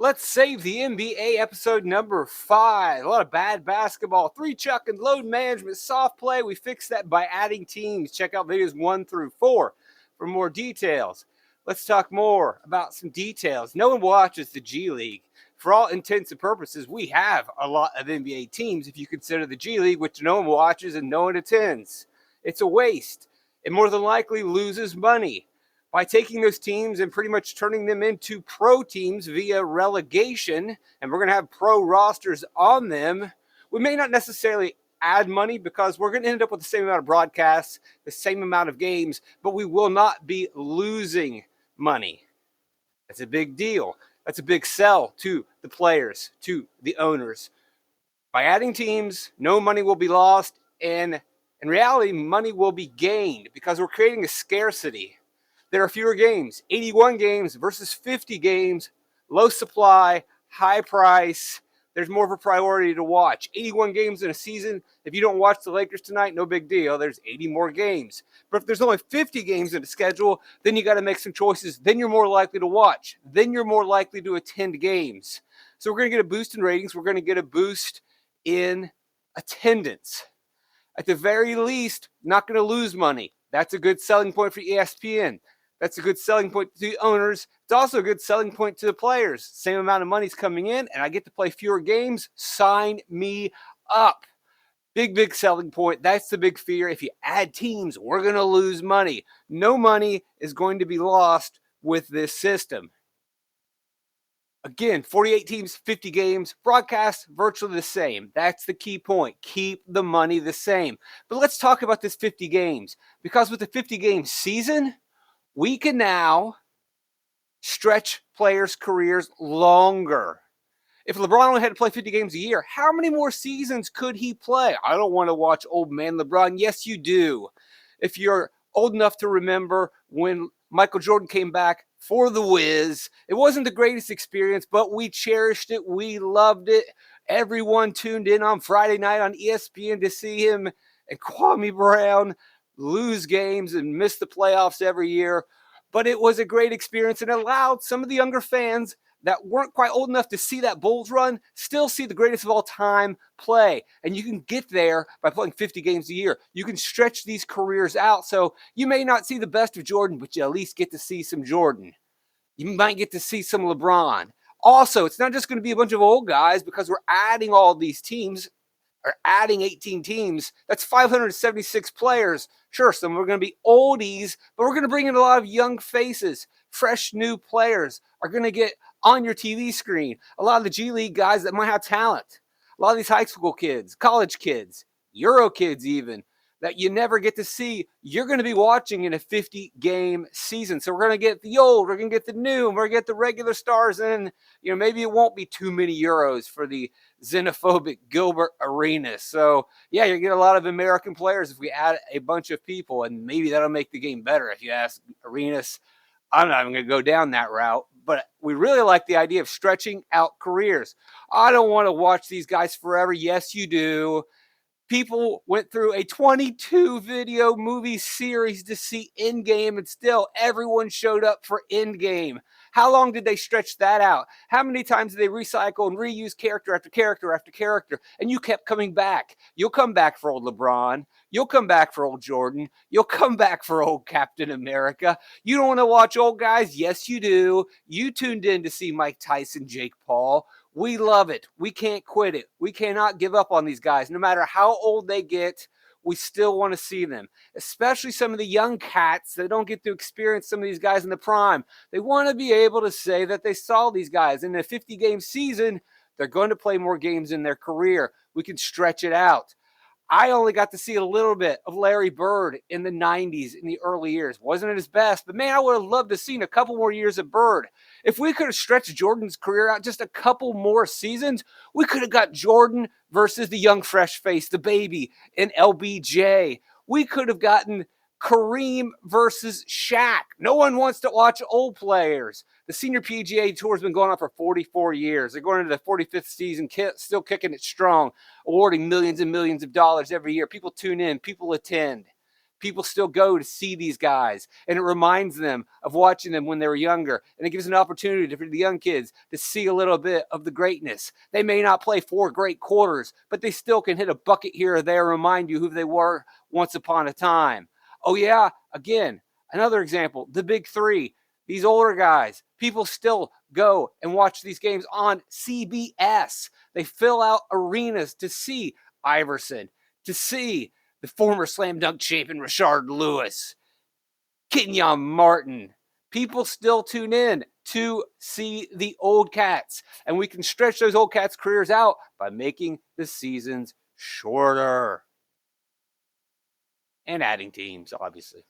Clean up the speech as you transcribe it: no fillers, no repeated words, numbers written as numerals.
Let's save the NBA episode number 5. A lot of bad basketball, 3 chuck and load management, soft play. We fixed that by adding teams. Check out videos 1 through 4 for more details. Let's talk more about some details. No one watches the G League. For all intents and purposes, we have a lot of NBA teams if you consider the G League, which no one watches and no one attends. It's a waste. It more than likely loses money. By taking those teams and pretty much turning them into pro teams via relegation, and we're going to have pro rosters on them, we may not necessarily add money because we're going to end up with the same amount of broadcasts, the same amount of games, but we will not be losing money. That's a big deal. That's a big sell to the players, to the owners. By adding teams, no money will be lost, and in reality, money will be gained because we're creating a scarcity. There are fewer games, 81 games versus 50 games, low supply, high price. There's more of a priority to watch. 81 games in a season. If you don't watch the Lakers tonight, no big deal. There's 80 more games. But if there's only 50 games in the schedule, then you got to make some choices. Then you're more likely to watch. Then you're more likely to attend games. So we're going to get a boost in ratings. We're going to get a boost in attendance. At the very least, not going to lose money. That's a good selling point for ESPN. That's a good selling point to the owners. It's also a good selling point to the players. Same amount of money's coming in, and I get to play fewer games. Sign me up. Big selling point. That's the big fear. If you add teams, we're going to lose money. No money is going to be lost with this system. Again, 48 teams, 50 games, broadcast virtually the same. That's the key point. Keep the money the same. But let's talk about this 50 games. Because with the 50-game season, we can now stretch players' careers longer. If LeBron only had to play 50 games a year, how many more seasons could he play? I don't want to watch old man LeBron. Yes, you do. If you're old enough to remember when Michael Jordan came back for the Wiz, it wasn't the greatest experience, but we cherished it. We loved it. Everyone tuned in on Friday night on ESPN to see him and Kwame Brown lose games and miss the playoffs every year. But it was a great experience and allowed some of the younger fans that weren't quite old enough to see that Bulls run still see the greatest of all time play. And you can get there by playing 50 games a year. You can stretch these careers out. So you may not see the best of Jordan, but you at least get to see some Jordan. You might get to see some LeBron. Also, it's not just going to be a bunch of old guys because we're adding all these teams, or adding 18 teams. That's 576 players. Sure, some are going to be oldies, but we're going to bring in a lot of young faces. Fresh new players are going to get on your TV screen. A lot of the G League guys that might have talent. A lot of these high school kids, college kids, Euro kids even, that you never get to see, you're going to be watching in a 50-game season. So we're going to get the old, we're going to get the new, and we're going to get the regular stars. And, maybe it won't be too many Euros for the xenophobic Gilbert Arenas. So, yeah, you get a lot of American players if we add a bunch of people, and maybe that'll make the game better. If you ask Arenas, I'm not even going to go down that route. But we really like the idea of stretching out careers. I don't want to watch these guys forever. Yes, you do. People went through a 22 video movie series to see Endgame, and still everyone showed up for Endgame. How long did they stretch that out? How many times did they recycle and reuse character after character after character? And you kept coming back. You'll come back for old LeBron. You'll come back for old Jordan. You'll come back for old Captain America. You don't want to watch old guys? Yes, you do. You tuned in to see Mike Tyson, Jake Paul. We love it. We can't quit it. We cannot give up on these guys. No matter how old they get, we still want to see them, especially some of the young cats that don't get to experience some of these guys in the prime. They want to be able to say that they saw these guys in a 50-game season. They're going to play more games in their career. We can stretch it out. I only got to see a little bit of Larry Bird in the 90s, in the early years. Wasn't at his best, but man, I would have loved to have seen a couple more years of Bird. If we could have stretched Jordan's career out just a couple more seasons, we could have got Jordan versus the young fresh face, the baby, in LBJ. We could have gotten Kareem versus Shaq. No one wants to watch old players. The Senior PGA Tour has been going on for 44 years. They're going into the 45th season, still kicking it strong, awarding millions and millions of dollars every year. People tune in, people attend. People still go to see these guys, and it reminds them of watching them when they were younger, and it gives an opportunity for the young kids to see a little bit of the greatness. They may not play 4 great quarters, but they still can hit a bucket here or there, remind you who they were once upon a time. Oh yeah, again, another example, the big three. These older guys, people still go and watch these games on CBS. They fill out arenas to see Iverson, to see the former slam dunk champion Rashard Lewis, Kenyon Martin. People still tune in to see the old cats, and we can stretch those old cats' careers out by making the seasons shorter and adding teams, obviously.